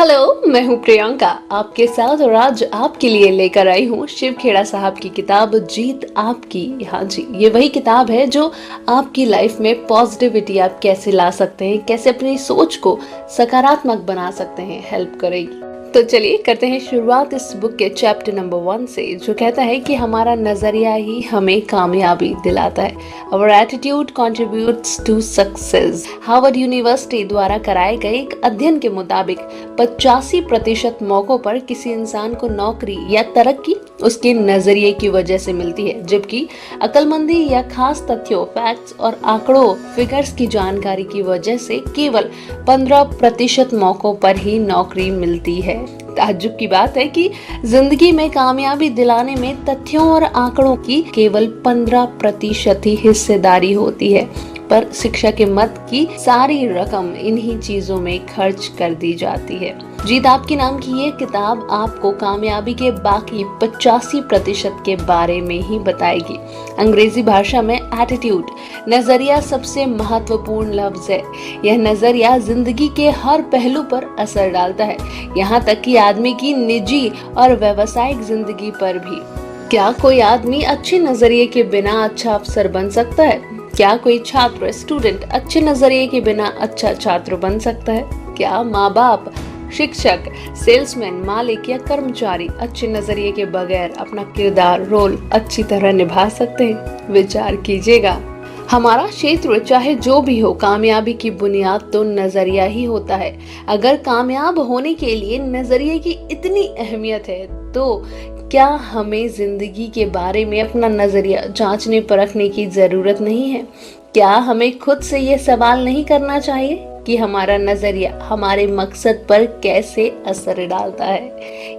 Hello, मैं हूँ प्रियंका आपके साथ और आज आपके लिए लेकर आई हूँ शिव खेड़ा साहब की किताब जीत आपकी। हाँ जी, ये वही किताब है जो आपकी लाइफ में पॉजिटिविटी आप कैसे ला सकते हैं, कैसे अपनी सोच को सकारात्मक बना सकते हैं, हेल्प करेगी। तो चलिए करते हैं शुरुआत इस बुक के चैप्टर नंबर 1 से, जो कहता है कि हमारा नजरिया ही हमें कामयाबी दिलाता है। Our attitude contributes to success। Harvard university द्वारा कराए गए एक अध्ययन के मुताबिक 85% मौकों पर किसी इंसान को नौकरी या तरक्की उसके नजरिए की वजह से मिलती है, जबकि अक्लमंदी या खास तथ्यों, फैक्ट्स और आंकड़ों, फिगर्स की जानकारी की वजह से केवल 15% मौकों पर ही नौकरी मिलती है। ताज्जुब की बात है कि जिंदगी में कामयाबी दिलाने में तथ्यों और आंकड़ों की केवल 15% ही हिस्सेदारी होती है, पर शिक्षा के मत की सारी रकम इन्हीं चीजों में खर्च कर दी जाती है। जीत आपकी नाम की ये किताब आपको कामयाबी के बाकी 85% के बारे में ही बताएगी। अंग्रेजी भाषा में एटीट्यूड नजरिया सबसे महत्वपूर्ण लफ्ज है। यह नजरिया जिंदगी के हर पहलू पर असर डालता है, यहाँ तक कि आदमी की निजी और व्यावसायिक जिंदगी पर भी। क्या कोई आदमी अच्छे नजरिए के बिना अच्छा अफसर बन सकता है? क्या कोई छात्र, स्टूडेंट अच्छे नजरिए के बिना अच्छा छात्र बन सकता है? क्या माँ बाप, शिक्षक, सेल्समैन, मालिक या कर्मचारी अच्छे नजरिए के बगैर अपना किरदार, रोल अच्छी तरह निभा सकते हैं? विचार कीजिएगा। हमारा क्षेत्र चाहे जो भी हो, कामयाबी की बुनियाद तो नजरिया ही होता है। अगर कामयाब होने के लिए नजरिए की इतनी अहमियत है, तो क्या हमें जिंदगी के बारे में अपना नजरिया जांचने परखने की जरूरत नहीं है? क्या हमें खुद से ये सवाल नहीं करना चाहिए कि हमारा नजरिया हमारे मकसद पर कैसे असर डालता है?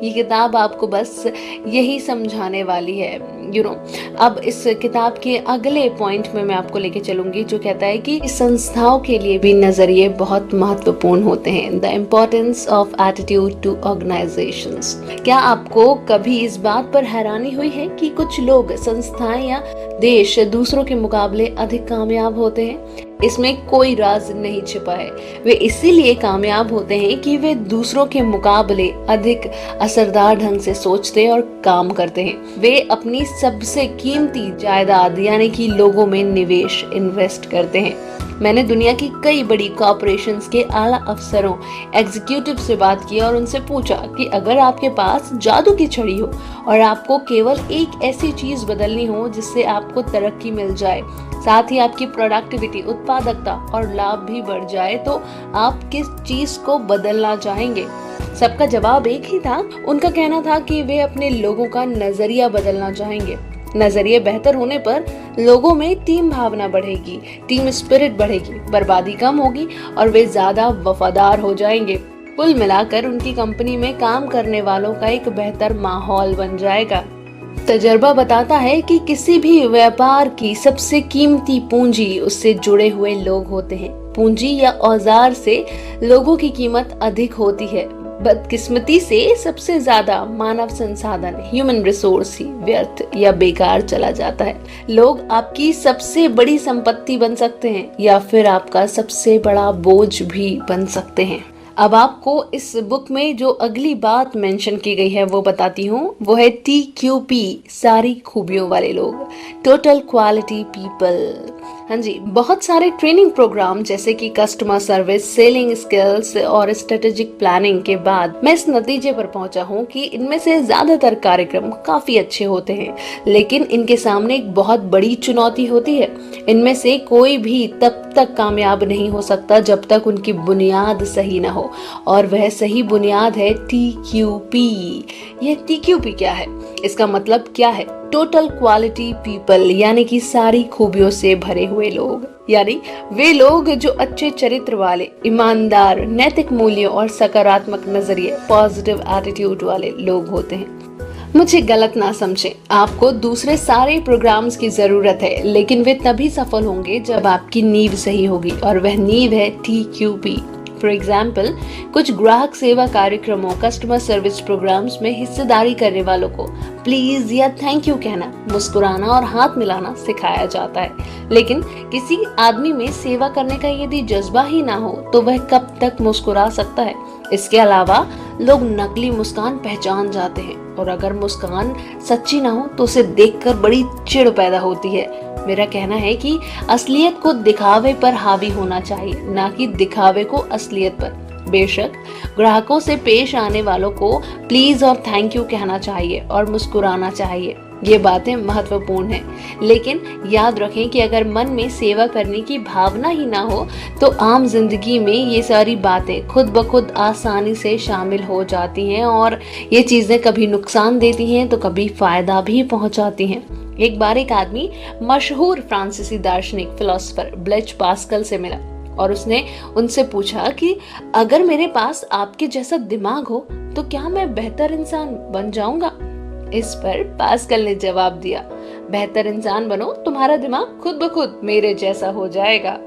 ये किताब आपको बस यही समझाने वाली है। अब इस किताब के अगले पॉइंट में मैं आपको लेके चलूंगी, जो कहता है कि संस्थाओं के लिए भी नजरिए बहुत महत्वपूर्ण होते हैं। The importance of attitude to organisations. क्या आपको कभी इस बात पर हैरानी हुई है कि कुछ लोग, संस्थाएं या देश दूसरों के मुकाबले अधिक कामयाब होते हैं? इसमें कोई राज नहीं छिपा है। वे इसीलिए कामयाब होते हैं कि वे दूसरों के मुकाबले अधिक असरदार ढंग से सोचते और काम करते हैं। वे अपनी सबसे कीमती जायदाद यानी कि लोगों में निवेश, इन्वेस्ट करते हैं। मैंने दुनिया की कई बड़ी कॉर्पोरेशंस के आला अफसरों, एग्जीक्यूटिव से बात की और उनसे पूछा कि अगर आपके पास जादू की छड़ी हो और आपको केवल एक ऐसी चीज बदलनी हो जिससे आपको तरक्की मिल जाए, साथ ही आपकी प्रोडक्टिविटी, उत्पादकता और लाभ भी बढ़ जाए, तो आप किस चीज को बदलना चाहेंगे? सबका जवाब एक ही था। उनका कहना था कि वे अपने लोगों का नजरिया बदलना चाहेंगे। नजरिए बेहतर होने पर लोगों में टीम भावना बढ़ेगी, टीम स्पिरिट बढ़ेगी, बर्बादी कम होगी और वे ज्यादा वफादार हो जाएंगे। कुल मिलाकर उनकी कंपनी में काम करने वालों का एक बेहतर माहौल बन जाएगा। तजर्बा बताता है कि किसी भी व्यापार की सबसे कीमती पूंजी उससे जुड़े हुए लोग होते हैं। पूंजी या औजार से लोगों की कीमत अधिक होती है। बदकिस्मती से सबसे ज्यादा मानव संसाधन, ह्यूमन रिसोर्स ही व्यर्थ या बेकार चला जाता है। लोग आपकी सबसे बड़ी संपत्ति बन सकते हैं या फिर आपका सबसे बड़ा बोझ भी बन सकते हैं। अब आपको इस बुक में जो अगली बात मेंशन की गई है वो बताती हूँ। वो है TQP, सारी खूबियों वाले लोग, टोटल क्वालिटी पीपल। हाँ जी, बहुत सारे ट्रेनिंग प्रोग्राम जैसे कि कस्टमर सर्विस, सेलिंग स्किल्स और स्ट्रेटेजिक प्लानिंग के बाद मैं इस नतीजे पर पहुंचा हूँ कि इनमें से ज्यादातर कार्यक्रम काफी अच्छे होते हैं, लेकिन इनके सामने एक बहुत बड़ी चुनौती होती है। इनमें से कोई भी तब तक कामयाब नहीं हो सकता जब तक उनकी बुनियाद सही ना हो, और वह सही बुनियाद है TQP। यह TQP क्या है? इसका मतलब क्या है? टोटल क्वालिटी पीपल, यानी कि सारी खूबियों से भरे हुए लोग, यानी वे लोग जो अच्छे चरित्र वाले, ईमानदार, नैतिक मूल्यों और सकारात्मक नजरिए, पॉजिटिव एटीट्यूड वाले लोग होते हैं। मुझे गलत ना समझें, आपको दूसरे सारे प्रोग्राम्स की जरूरत है, लेकिन वे तभी सफल होंगे जब आपकी नींव सही होगी, और वह नींव है TQP, फॉर एग्जाम्पल, कुछ ग्राहक सेवा कार्यक्रमों, कस्टमर सर्विस प्रोग्राम्स में हिस्सेदारी करने वालों को प्लीज या थैंक यू कहना, मुस्कुराना और हाथ मिलाना सिखाया जाता है। लेकिन किसी आदमी में सेवा करने का यदि जज्बा ही ना हो तो वह कब तक मुस्कुरा सकता है। इसके अलावा लोग नकली मुस्कान पहचान जाते हैं और अगर मुस्कान सच्ची ना हो तो उसे देखकर बड़ी चिढ़ पैदा होती है। मेरा कहना है कि असलियत को दिखावे पर हावी होना चाहिए, ना कि दिखावे को असलियत पर। बेशक ग्राहकों से पेश आने वालों को प्लीज और थैंक यू कहना चाहिए और मुस्कुराना चाहिए, ये बातें महत्वपूर्ण हैं। लेकिन याद रखें कि अगर मन में सेवा करने की भावना ही ना हो तो आम जिंदगी में ये सारी बातें खुद ब खुद आसानी से शामिल हो जाती हैं और ये चीजें कभी नुकसान देती हैं तो कभी फायदा भी पहुंचाती हैं। एक बार एक आदमी मशहूर फ्रांसीसी दार्शनिक फिलोसोफर ब्लेच पास्कल से मिला और उसने उनसे पूछा कि अगर मेरे पास आपके जैसा दिमाग हो तो क्या मैं बेहतर इंसान बन जाऊंगा। इस पर पास्कल ने जवाब दिया, बेहतर इंसान बनो, तुम्हारा दिमाग खुद ब खुद मेरे जैसा हो जाएगा।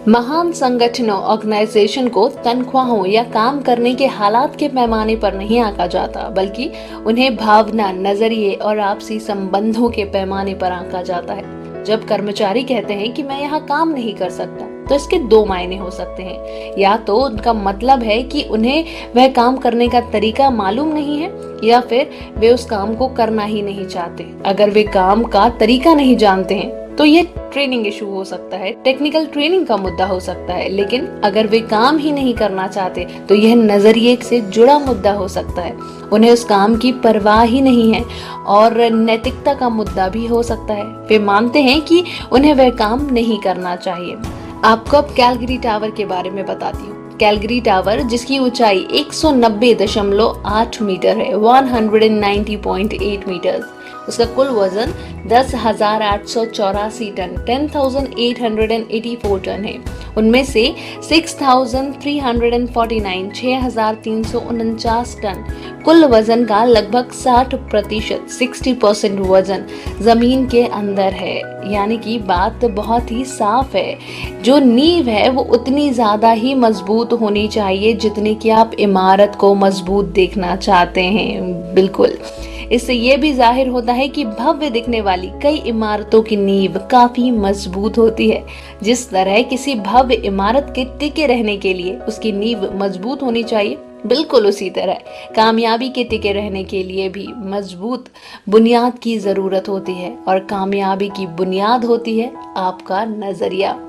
महान संगठनों, ऑर्गेनाइजेशन को तनख्वाहों या काम करने के हालात के पैमाने पर नहीं आंका जाता, बल्कि उन्हें भावना, नजरिए और आपसी संबंधों के पैमाने पर आंका जाता है। जब कर्मचारी कहते हैं कि मैं यहाँ काम नहीं कर सकता, तो इसके दो मायने हो सकते हैं। या तो उनका मतलब है कि उन्हें वह काम करने का तरीका मालूम नहीं है, या फिर वे उस काम को करना ही नहीं चाहते। अगर वे काम का तरीका नहीं जानते हैं तो ये ट्रेनिंग इशू हो सकता है, टेक्निकल ट्रेनिंग का मुद्दा हो सकता है। लेकिन अगर वे काम ही नहीं करना चाहते तो यह नजरिए से जुड़ा मुद्दा हो सकता है। उन्हें उस काम की परवाह ही नहीं है और नैतिकता का मुद्दा भी हो सकता है। वे मानते हैं कि उन्हें वह काम नहीं करना चाहिए। आपको अब कैलगरी टावर के बारे में बताती हूँ। कैलगरी टावर, जिसकी ऊंचाई 190.8 मीटर है, 190.8 मीटर, उसका कुल वजन 10,884 टन, 10,884 टन है। उनमें से 6,349, 6,349 टन कुल वजन का लगभग 60%, 60% वजन जमीन के अंदर है। यानी कि बात बहुत ही साफ है। जो नींव है वो उतनी ज्यादा ही मजबूत होनी चाहिए जितनी कि आप इमारत को मजबूत देखना चाहते हैं। बिल्कुल, इससे ये भी जाहिर होता है कि भव्य दिखने वाली कई इमारतों की नींव काफी मजबूत होती है। जिस तरह किसी भव्य इमारत के टिके रहने के लिए उसकी नींव मजबूत होनी चाहिए, बिल्कुल उसी तरह कामयाबी के टिके रहने के लिए भी मजबूत बुनियाद की जरूरत होती है। और कामयाबी की बुनियाद होती है आपका नजरिया।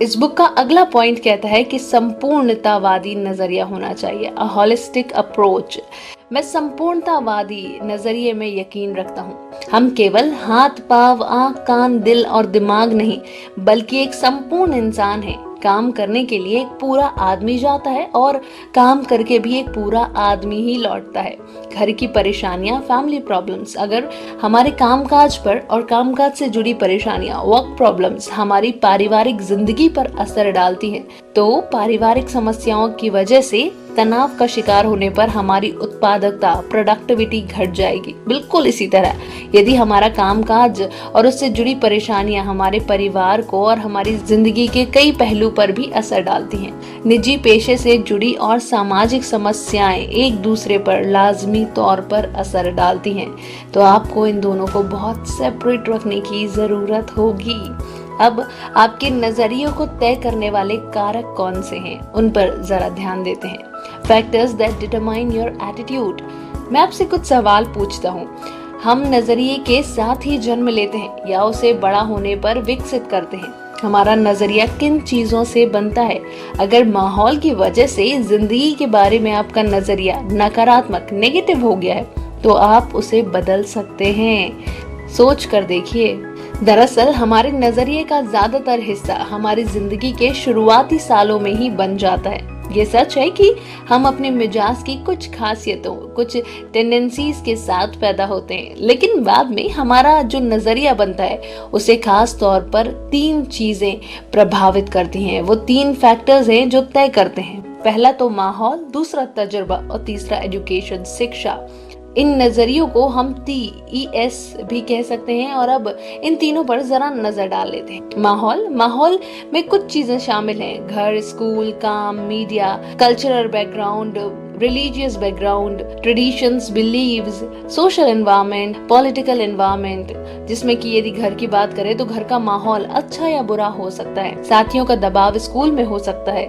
इस बुक का अगला पॉइंट कहता है कि संपूर्णतावादी नजरिया होना चाहिए, अ होलिस्टिक अप्रोच। मैं संपूर्णतावादी नजरिए में यकीन रखता हूँ। हम केवल हाथ, पांव, आंख, कान, दिल और दिमाग नहीं, बल्कि एक संपूर्ण इंसान है। काम करने के लिए एक पूरा आदमी जाता है और काम करके भी एक पूरा आदमी ही लौटता है। घर की परेशानियां, फैमिली प्रॉब्लम्स, अगर हमारे कामकाज पर और कामकाज से जुड़ी परेशानियां, वर्क प्रॉब्लम्स हमारी पारिवारिक जिंदगी पर असर डालती हैं, तो पारिवारिक समस्याओं की वजह से तनाव का शिकार होने पर हमारी उत्पादकता, प्रोडक्टिविटी घट जाएगी। बिल्कुल इसी तरह यदि हमारा कामकाज और उससे जुड़ी परेशानियां हमारे परिवार को और हमारी जिंदगी के कई पहलू पर भी असर डालती हैं, निजी पेशे से जुड़ी और सामाजिक समस्याएं एक दूसरे पर लाजमी तौर पर असर डालती हैं, तो आपको इन दोनों को बहुत सेपरेट रखने की जरूरत होगी। अब आपके नजरियों को तय करने वाले कारक कौन से हैं, उन पर जरा ध्यान देते हैं। Factors that determine your attitude. मैं आपसे कुछ सवाल पूछता हूँ। हम नजरिए के साथ ही जन्म लेते हैं या उसे बड़ा होने पर विकसित करते हैं? हमारा नजरिया किन चीजों से बनता है? अगर माहौल की वजह से जिंदगी के बारे में आपका नजरिया नकारात्मक, नेगेटिव हो गया है, तो आप उसे बदल सकते हैं। सोच कर देखिए। दरअसल हमारे नजरिए का ज्यादातर हिस्सा हमारी जिंदगी के शुरुआती सालों में ही बन जाता है। ये सच है कि हम अपने मिजाज की कुछ खासियतों, कुछ टेंडेंसीज के साथ पैदा होते हैं, लेकिन बाद में हमारा जो नजरिया बनता है उसे खास तौर पर 3 चीजें प्रभावित करती हैं। वो 3 फैक्टर्स हैं जो तय करते हैं। पहला तो माहौल, दूसरा तजुर्बा और तीसरा एजुकेशन, शिक्षा। इन नजरियों को हम TES भी कह सकते हैं। और अब इन तीनों पर जरा नजर डाल लेते हैं। माहौल में कुछ चीजें शामिल हैं: घर, स्कूल, काम, media, cultural background, religious background, traditions, beliefs, social environment, political environment. जिसमें कि यदि घर की बात करें तो घर का माहौल अच्छा या बुरा हो सकता है। साथियों का दबाव स्कूल में हो सकता है।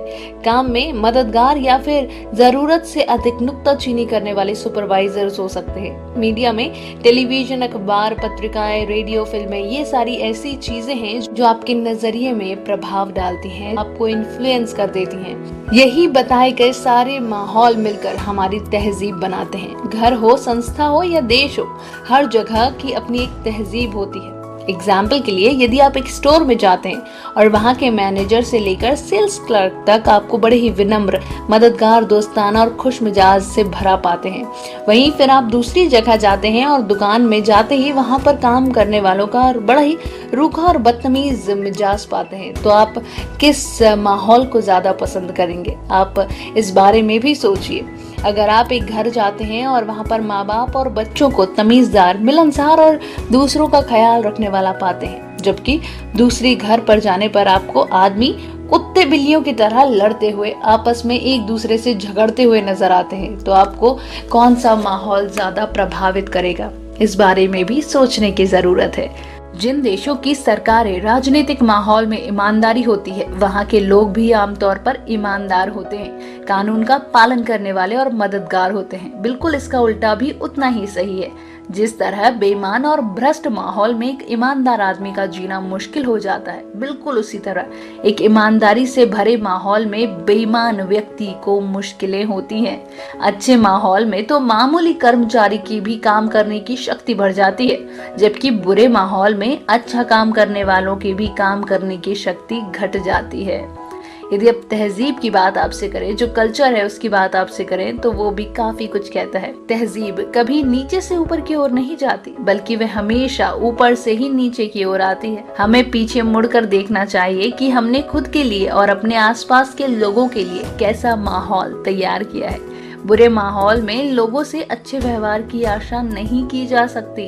काम में मददगार या फिर जरूरत से अधिक नुक्ताचीनी करने वाले सुपरवाइजर्स हो सकते हैं। मीडिया में टेलीविजन, अखबार, पत्रिकाएं, रेडियो, फिल्में, ये सारी ऐसी चीजें हैं जो आपके नजरिए में प्रभाव डालती हैं, आपको इन्फ्लुएंस कर देती हैं। यही बताए गए सारे माहौल मिलकर हमारी तहजीब बनाते हैं। घर हो, संस्था हो या देश हो, हर जगह की अपनी एक तहजीब होती है। एग्जाम्पल के लिए, यदि आप एक स्टोर में जाते हैं और वहाँ के मैनेजर से लेकर सेल्स क्लर्क तक आपको बड़े ही विनम्र, मददगार, दोस्ताना और खुश मिजाज से भरा पाते हैं। वहीं फिर आप दूसरी जगह जाते हैं और दुकान में जाते ही वहाँ पर काम करने वालों का बड़ा ही रूखा और बदतमीज मिजाज पाते हैं। तो आप किस माहौल को ज्यादा पसंद करेंगे? आप इस बारे में भी सोचिए। अगर आप एक घर जाते हैं और वहाँ पर माँ बाप और बच्चों को तमीजदार, मिलनसार और दूसरों का ख्याल रखने वाला पाते हैं, जबकि दूसरी घर पर जाने पर आपको आदमी कुत्ते बिल्लियों की तरह लड़ते हुए, आपस में एक दूसरे से झगड़ते हुए नजर आते हैं, तो आपको कौन सा माहौल ज्यादा प्रभावित करेगा? इस बारे में भी सोचने की जरूरत है। जिन देशों की सरकारें, राजनीतिक माहौल में ईमानदारी होती है, वहाँ के लोग भी आमतौर पर ईमानदार होते हैं, कानून का पालन करने वाले और मददगार होते हैं। बिल्कुल इसका उल्टा भी उतना ही सही है। जिस तरह बेईमान और भ्रष्ट माहौल में एक ईमानदार आदमी का जीना मुश्किल हो जाता है, बिल्कुल उसी तरह एक ईमानदारी से भरे माहौल में बेईमान व्यक्ति को मुश्किलें होती हैं। अच्छे माहौल में तो मामूली कर्मचारी की भी काम करने की शक्ति बढ़ जाती है, जबकि बुरे माहौल में अच्छा काम करने वालों की भी काम करने की शक्ति घट जाती है। यदि अब तहजीब की बात आपसे करें, जो कल्चर है उसकी बात आपसे करें, तो वो भी काफी कुछ कहता है। तहजीब कभी नीचे से ऊपर की ओर नहीं जाती, बल्कि वह हमेशा ऊपर से ही नीचे की ओर आती है। हमें पीछे मुड़कर देखना चाहिए कि हमने खुद के लिए और अपने आसपास के लोगों के लिए कैसा माहौल तैयार किया है। बुरे माहौल में लोगों से अच्छे व्यवहार की आशा नहीं की जा सकती।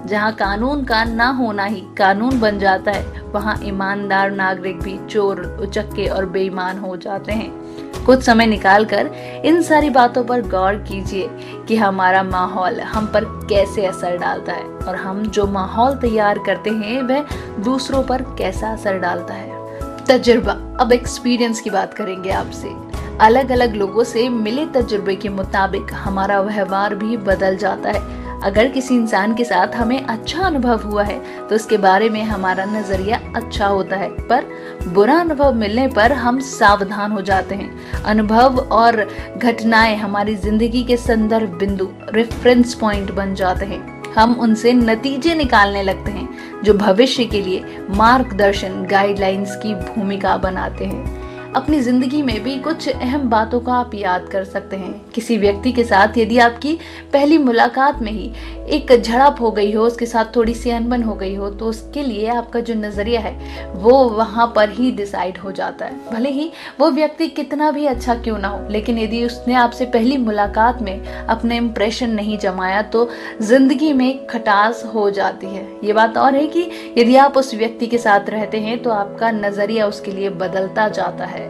जहाँ कानून का ना होना ही कानून बन जाता है, वहाँ ईमानदार नागरिक भी चोर, उचक्के और बेईमान हो जाते हैं। कुछ समय निकालकर इन सारी बातों पर गौर कीजिए कि हमारा माहौल हम पर कैसे असर डालता है, और हम जो माहौल तैयार करते हैं वह दूसरों पर कैसा असर डालता है। तजुर्बा, अब एक्सपीरियंस की बात करेंगे आपसे। अलग अलग लोगों से मिले तजुर्बे के मुताबिक हमारा व्यवहार भी बदल जाता है। अगर किसी इंसान के साथ हमें अच्छा अनुभव हुआ है तो उसके बारे में हमारा नजरिया अच्छा होता है, पर बुरा अनुभव मिलने पर हम सावधान हो जाते हैं। अनुभव और घटनाएं हमारी जिंदगी के संदर्भ बिंदु, रेफरेंस पॉइंट बन जाते हैं। हम उनसे नतीजे निकालने लगते हैं जो भविष्य के लिए मार्गदर्शन, गाइडलाइंस की भूमिका बनाते हैं। अपनी जिंदगी में भी कुछ अहम बातों का आप याद कर सकते हैं। किसी व्यक्ति के साथ यदि आपकी पहली मुलाकात में ही एक झड़प हो गई हो, उसके साथ थोड़ी सी अनबन हो गई हो, तो उसके लिए आपका जो नजरिया है वो वहां पर ही डिसाइड हो जाता है। भले ही वो व्यक्ति कितना भी अच्छा क्यों ना हो, लेकिन यदि उसने आपसे पहली मुलाकात में अपने इम्प्रेशन नहीं जमाया तो जिंदगी में खटास हो जाती है। ये बात और है कि यदि आप उस व्यक्ति के साथ रहते हैं तो आपका नजरिया उसके लिए बदलता जाता है।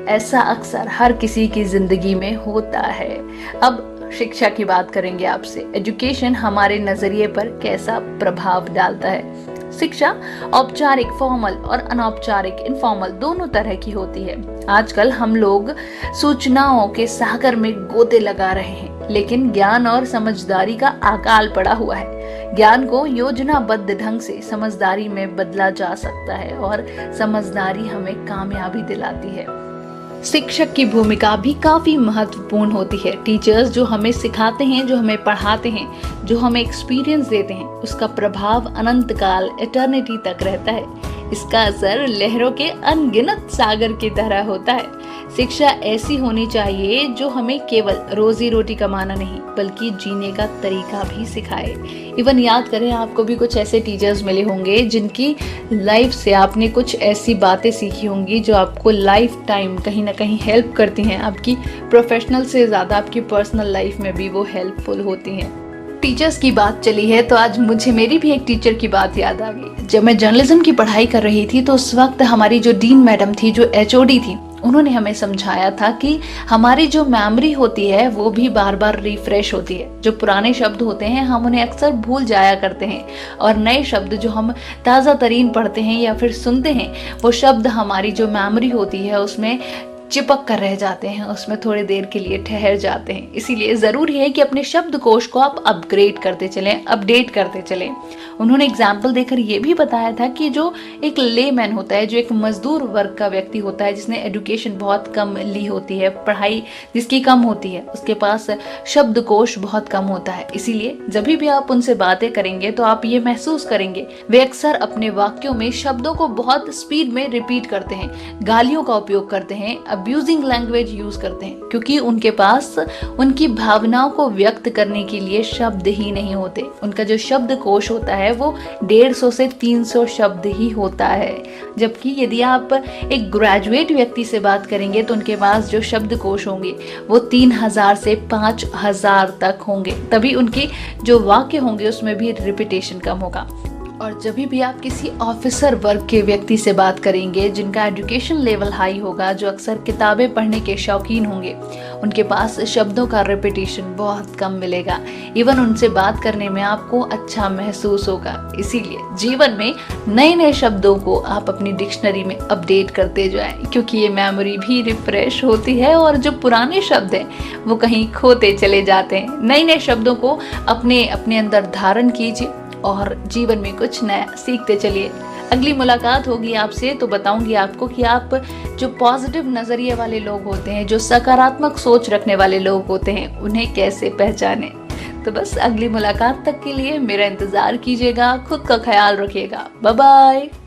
ऐसा अक्सर हर किसी की जिंदगी में होता है। अब शिक्षा की बात करेंगे आपसे। एजुकेशन हमारे नजरिए पर कैसा प्रभाव डालता है? शिक्षा औपचारिक, फॉर्मल और अनौपचारिक, इनफॉर्मल दोनों तरह की होती है। आजकल हम लोग सूचनाओं के सागर में गोते लगा रहे हैं, लेकिन ज्ञान और समझदारी का अकाल पड़ा हुआ है। ज्ञान को योजनाबद्ध ढंग से समझदारी में बदला जा सकता है और समझदारी हमें कामयाबी दिलाती है। शिक्षक की भूमिका भी काफी महत्वपूर्ण होती है। टीचर्स जो हमें सिखाते हैं, जो हमें पढ़ाते हैं, जो हमें एक्सपीरियंस देते हैं, उसका प्रभाव अनंत काल, एटर्निटी तक रहता है। इसका असर लहरों के अनगिनत सागर की तरह होता है। शिक्षा ऐसी होनी चाहिए जो हमें केवल रोजी रोटी कमाना नहीं बल्कि जीने का तरीका भी सिखाए। इवन याद करें, आपको भी कुछ ऐसे टीचर्स मिले होंगे जिनकी लाइफ से आपने कुछ ऐसी बातें सीखी होंगी जो आपको लाइफ टाइम कहीं ना कहीं हेल्प करती हैं। आपकी प्रोफेशनल से ज़्यादा आपकी पर्सनल लाइफ में भी वो हेल्पफुल होती हैं। टीचर्स की बात चली है तो आज मुझे मेरी भी एक टीचर की बात याद आ गई। जब मैं जर्नलिज्म की पढ़ाई कर रही थी तो उस वक्त हमारी जो डीन मैडम थी, जो एचओडी थी, उन्होंने हमें समझाया था कि हमारी जो मेमोरी होती है वो भी बार बार रिफ्रेश होती है। जो पुराने शब्द होते हैं हम उन्हें अक्सर भूल जाया करते हैं और नए शब्द जो हम ताज़ा तरीन पढ़ते हैं या फिर सुनते हैं वो शब्द हमारी जो मेमोरी होती है उसमें चिपक कर रह जाते हैं, उसमें थोड़ी देर के लिए ठहर जाते हैं। इसीलिए ज़रूरी है कि अपने शब्दकोश को आप अपग्रेड करते चलें, अपडेट करते चलें। उन्होंने एग्जाम्पल देकर ये भी बताया था कि जो एक लेमैन होता है, जो एक मजदूर वर्ग का व्यक्ति होता है जिसने एजुकेशन बहुत कम ली होती है, पढ़ाई जिसकी कम होती है, उसके पास शब्दकोश बहुत कम होता है। इसीलिए जब भी आप उनसे बातें करेंगे तो आप ये महसूस करेंगे वे अक्सर अपने वाक्यों में शब्दों को बहुत स्पीड में रिपीट करते हैं, गालियों का उपयोग करते हैं, अब्यूजिंग लैंग्वेज यूज करते हैं, क्योंकि उनके पास उनकी भावनाओं को व्यक्त करने के लिए शब्द ही नहीं होते। उनका जो शब्दकोश होता है वो 150 से 300 शब्द ही होता है। जबकि यदि आप एक ग्रेजुएट व्यक्ति से बात करेंगे तो उनके पास जो शब्दकोश होंगे वो 3000 से 5000 तक होंगे। तभी उनके जो वाक्य होंगे उसमें भी रिपीटेशन कम होगा। और जब भी आप किसी ऑफिसर वर्ग के व्यक्ति से बात करेंगे जिनका एजुकेशन लेवल हाई होगा, जो अक्सर किताबें पढ़ने के शौकीन होंगे, उनके पास शब्दों का रिपीटेशन बहुत कम मिलेगा। इवन उनसे बात करने में आपको अच्छा महसूस होगा। इसीलिए जीवन में नए नए शब्दों को आप अपनी डिक्शनरी में अपडेट करते जाएं, क्योंकि ये मेमोरी भी रिफ्रेश होती है और जो पुराने शब्द हैं वो कहीं खोते चले जाते हैं। नए नए शब्दों को अपने अंदर धारण कीजिए और जीवन में कुछ नया सीखते चलिए। अगली मुलाकात होगी आपसे तो बताऊंगी आपको कि आप जो पॉजिटिव नजरिए वाले लोग होते हैं, जो सकारात्मक सोच रखने वाले लोग होते हैं, उन्हें कैसे पहचानें। तो बस अगली मुलाकात तक के लिए मेरा इंतजार कीजिएगा। खुद का ख्याल रखिएगा। Bye bye.